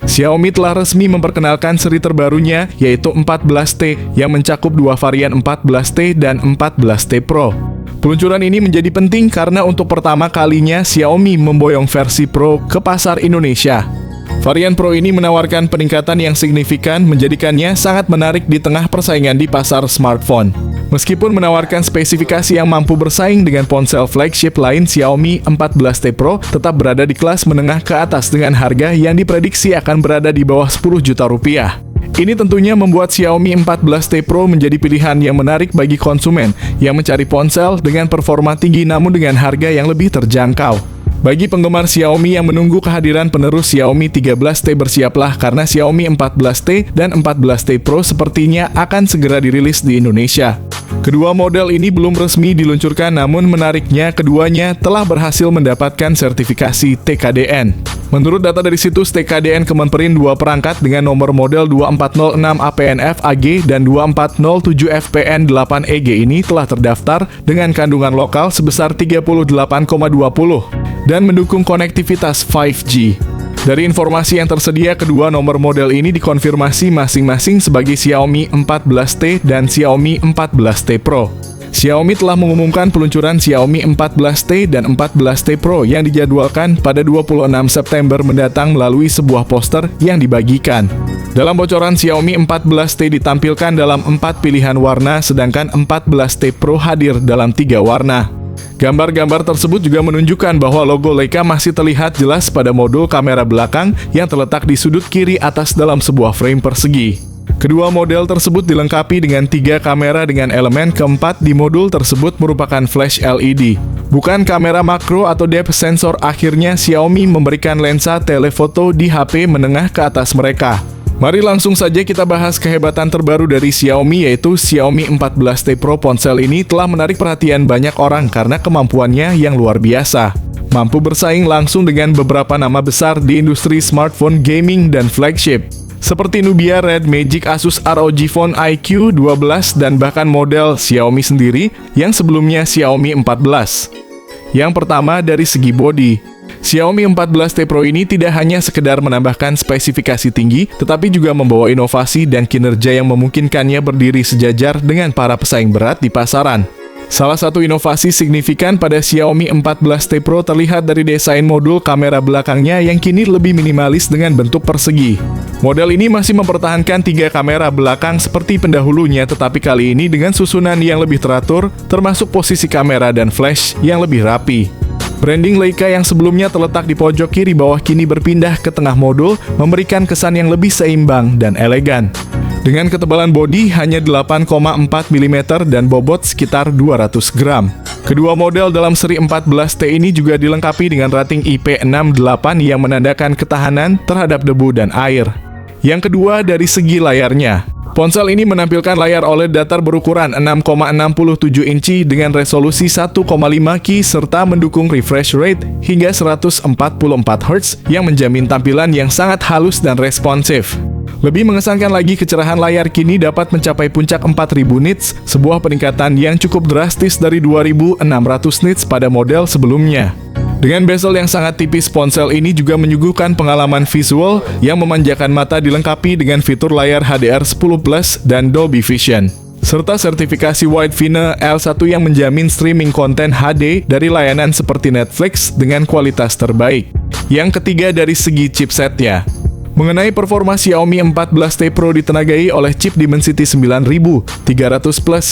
Xiaomi telah resmi memperkenalkan seri terbarunya, yaitu 14T, yang mencakup dua varian 14T dan 14T Pro. Peluncuran ini menjadi penting karena untuk pertama kalinya Xiaomi memboyong versi Pro ke pasar Indonesia. Varian Pro ini menawarkan peningkatan yang signifikan, menjadikannya sangat menarik di tengah persaingan di pasar smartphone. Meskipun menawarkan spesifikasi yang mampu bersaing dengan ponsel flagship lain, Xiaomi 14T Pro tetap berada di kelas menengah ke atas dengan harga yang diprediksi akan berada di bawah 10 juta rupiah. Ini tentunya membuat Xiaomi 14T Pro menjadi pilihan yang menarik bagi konsumen yang mencari ponsel dengan performa tinggi namun dengan harga yang lebih terjangkau. Bagi penggemar Xiaomi yang menunggu kehadiran penerus Xiaomi 13T, bersiaplah karena Xiaomi 14T dan 14T Pro sepertinya akan segera dirilis di Indonesia. Kedua model ini belum resmi diluncurkan, namun menariknya keduanya telah berhasil mendapatkan sertifikasi TKDN. Menurut data dari situs TKDN Kemenperin, dua perangkat dengan nomor model 2406 APNF AG dan 2407 FPN 8 EG ini telah terdaftar dengan kandungan lokal sebesar 38,20 dan mendukung konektivitas 5G. Dari informasi yang tersedia, kedua nomor model ini dikonfirmasi masing-masing sebagai Xiaomi 14T dan Xiaomi 14T Pro. Xiaomi telah mengumumkan peluncuran Xiaomi 14T dan 14T Pro yang dijadwalkan pada 26 September mendatang melalui sebuah poster yang dibagikan. Dalam bocoran, Xiaomi 14T ditampilkan dalam 4 pilihan warna, sedangkan 14T Pro hadir dalam 3 warna. Gambar-gambar tersebut juga menunjukkan bahwa logo Leica masih terlihat jelas pada modul kamera belakang yang terletak di sudut kiri atas dalam sebuah frame persegi. Kedua model tersebut dilengkapi dengan 3 kamera dengan elemen keempat di modul tersebut merupakan flash LED. Bukan kamera makro atau depth sensor, akhirnya Xiaomi memberikan lensa telefoto di HP menengah ke atas mereka. Mari langsung saja kita bahas kehebatan terbaru dari Xiaomi, yaitu Xiaomi 14T Pro. Ponsel ini telah menarik perhatian banyak orang karena kemampuannya yang luar biasa. Mampu bersaing langsung dengan beberapa nama besar di industri smartphone, gaming, dan flagship, seperti Nubia, Red Magic, Asus ROG Phone IQ 12, dan bahkan model Xiaomi sendiri yang sebelumnya Xiaomi 14. Yang pertama dari segi bodi. Xiaomi 14T Pro ini tidak hanya sekedar menambahkan spesifikasi tinggi, tetapi juga membawa inovasi dan kinerja yang memungkinkannya berdiri sejajar dengan para pesaing berat di pasaran. Salah satu inovasi signifikan pada Xiaomi 14T Pro terlihat dari desain modul kamera belakangnya yang kini lebih minimalis dengan bentuk persegi. Model ini masih mempertahankan 3 kamera belakang seperti pendahulunya, tetapi kali ini dengan susunan yang lebih teratur, termasuk posisi kamera dan flash yang lebih rapi. Branding Leica yang sebelumnya terletak di pojok kiri bawah kini berpindah ke tengah modul, memberikan kesan yang lebih seimbang dan elegan. Dengan ketebalan bodi hanya 8,4 mm dan bobot sekitar 200 gram. Kedua model dalam seri 14T ini juga dilengkapi dengan rating IP68 yang menandakan ketahanan terhadap debu dan air. Yang kedua dari segi layarnya. Ponsel ini menampilkan layar OLED datar berukuran 6,67 inci dengan resolusi 1,5K serta mendukung refresh rate hingga 144 Hz yang menjamin tampilan yang sangat halus dan responsif. Lebih mengesankan lagi, kecerahan layar kini dapat mencapai puncak 4000 nits, sebuah peningkatan yang cukup drastis dari 2600 nits pada model sebelumnya. Dengan bezel yang sangat tipis, ponsel ini juga menyuguhkan pengalaman visual yang memanjakan mata dilengkapi dengan fitur layar HDR10+ dan Dolby Vision, serta sertifikasi Widevine L1 yang menjamin streaming konten HD dari layanan seperti Netflix dengan kualitas terbaik. Yang ketiga dari segi chipsetnya. Mengenai performa, Xiaomi 14T Pro ditenagai oleh chip Dimensity 9300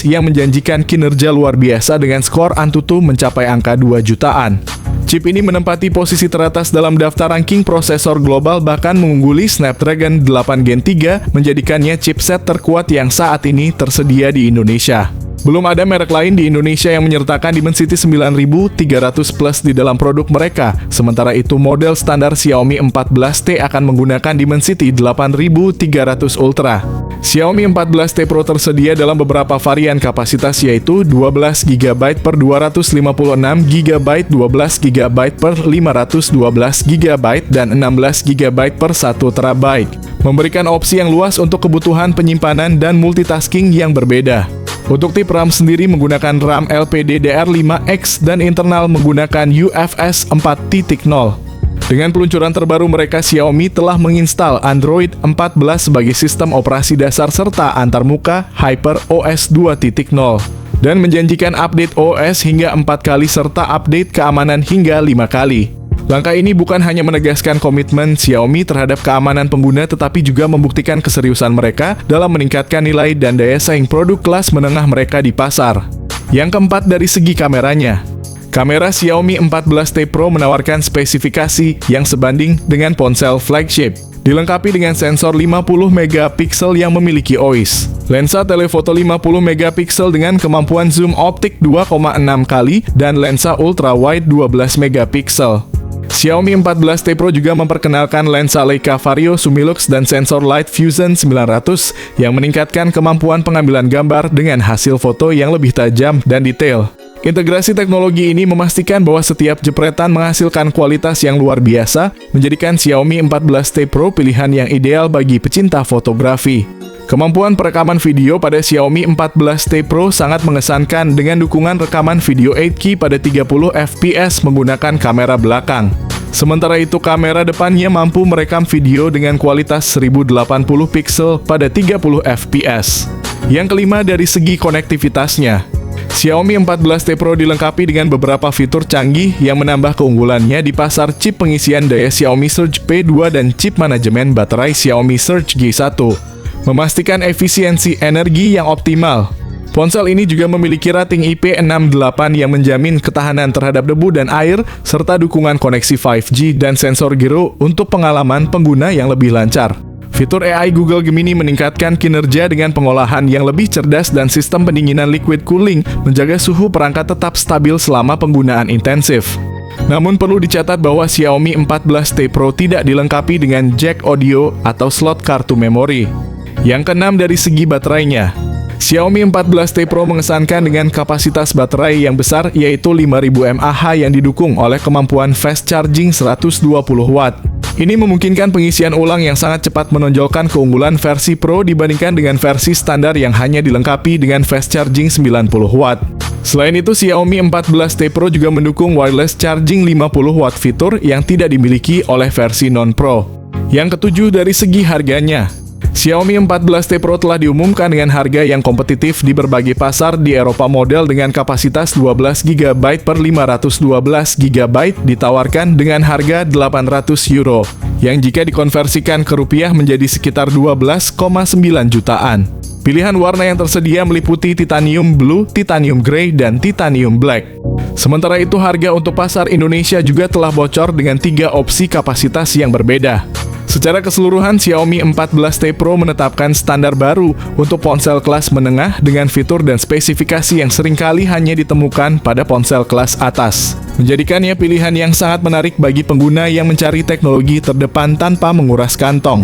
yang menjanjikan kinerja luar biasa dengan skor Antutu mencapai angka 2 jutaan. Chip ini menempati posisi teratas dalam daftar ranking prosesor global, bahkan mengungguli Snapdragon 8 Gen 3, menjadikannya chipset terkuat yang saat ini tersedia di Indonesia. Belum ada merek lain di Indonesia yang menyertakan Dimensity 9300 di dalam produk mereka. Sementara itu, model standar Xiaomi 14T akan menggunakan Dimensity 8300 Ultra. Xiaomi 14T Pro tersedia dalam beberapa varian kapasitas, yaitu 12GB per 256GB, 12GB per 512GB, dan 16GB per 1TB. Memberikan opsi yang luas untuk kebutuhan penyimpanan dan multitasking yang berbeda. Untuk tipe RAM sendiri menggunakan RAM LPDDR5X dan internal menggunakan UFS 4.0. Dengan peluncuran terbaru mereka, Xiaomi telah menginstal Android 14 sebagai sistem operasi dasar serta antarmuka HyperOS 2.0 dan menjanjikan update OS hingga 4 kali serta update keamanan hingga 5 kali. Langkah ini bukan hanya menegaskan komitmen Xiaomi terhadap keamanan pengguna, tetapi juga membuktikan keseriusan mereka dalam meningkatkan nilai dan daya saing produk kelas menengah mereka di pasar. Yang keempat, dari segi kameranya. Kamera Xiaomi 14T Pro menawarkan spesifikasi yang sebanding dengan ponsel flagship. Dilengkapi dengan sensor 50 megapiksel yang memiliki OIS, lensa telefoto 50 megapiksel dengan kemampuan zoom optik 2,6 kali, dan lensa ultrawide 12 megapiksel. Xiaomi 14T Pro juga memperkenalkan lensa Leica Vario Sumilux dan sensor Light Fusion 900 yang meningkatkan kemampuan pengambilan gambar dengan hasil foto yang lebih tajam dan detail. Integrasi teknologi ini memastikan bahwa setiap jepretan menghasilkan kualitas yang luar biasa, menjadikan Xiaomi 14T Pro pilihan yang ideal bagi pecinta fotografi. Kemampuan perekaman video pada Xiaomi 14T Pro sangat mengesankan dengan dukungan rekaman video 8K pada 30 fps menggunakan kamera belakang. Sementara itu, kamera depannya mampu merekam video dengan kualitas 1080 pixel pada 30 fps. Yang kelima, dari segi konektivitasnya. Xiaomi 14T Pro dilengkapi dengan beberapa fitur canggih yang menambah keunggulannya di pasar chip pengisian daya Xiaomi Surge P2 dan chip manajemen baterai Xiaomi Surge G1, memastikan efisiensi energi yang optimal. Ponsel ini juga memiliki rating IP68 yang menjamin ketahanan terhadap debu dan air, serta dukungan koneksi 5G dan sensor giro untuk pengalaman pengguna yang lebih lancar. Fitur AI Google Gemini meningkatkan kinerja dengan pengolahan yang lebih cerdas dan sistem pendinginan liquid cooling, menjaga suhu perangkat tetap stabil selama penggunaan intensif. Namun perlu dicatat bahwa Xiaomi 14T Pro tidak dilengkapi dengan jack audio atau slot kartu memori. Yang keenam, dari segi baterainya. Xiaomi 14T Pro mengesankan dengan kapasitas baterai yang besar, yaitu 5000 mAh yang didukung oleh kemampuan fast charging 120 watt. Ini memungkinkan pengisian ulang yang sangat cepat, menonjolkan keunggulan versi Pro dibandingkan dengan versi standar yang hanya dilengkapi dengan fast charging 90 watt. Selain itu, Xiaomi 14T Pro juga mendukung wireless charging 50 watt, fitur yang tidak dimiliki oleh versi non-Pro. Yang ketujuh, dari segi harganya. Xiaomi 14T Pro telah diumumkan dengan harga yang kompetitif di berbagai pasar di Eropa. Model dengan kapasitas 12GB per 512GB ditawarkan dengan harga €800, yang jika dikonversikan ke rupiah menjadi sekitar 12,9 jutaan. Pilihan warna yang tersedia meliputi titanium blue, titanium grey, dan titanium black. Sementara itu, harga untuk pasar Indonesia juga telah bocor dengan 3 opsi kapasitas yang berbeda. Secara keseluruhan, Xiaomi 14T Pro menetapkan standar baru untuk ponsel kelas menengah dengan fitur dan spesifikasi yang seringkali hanya ditemukan pada ponsel kelas atas, menjadikannya pilihan yang sangat menarik bagi pengguna yang mencari teknologi terdepan tanpa menguras kantong.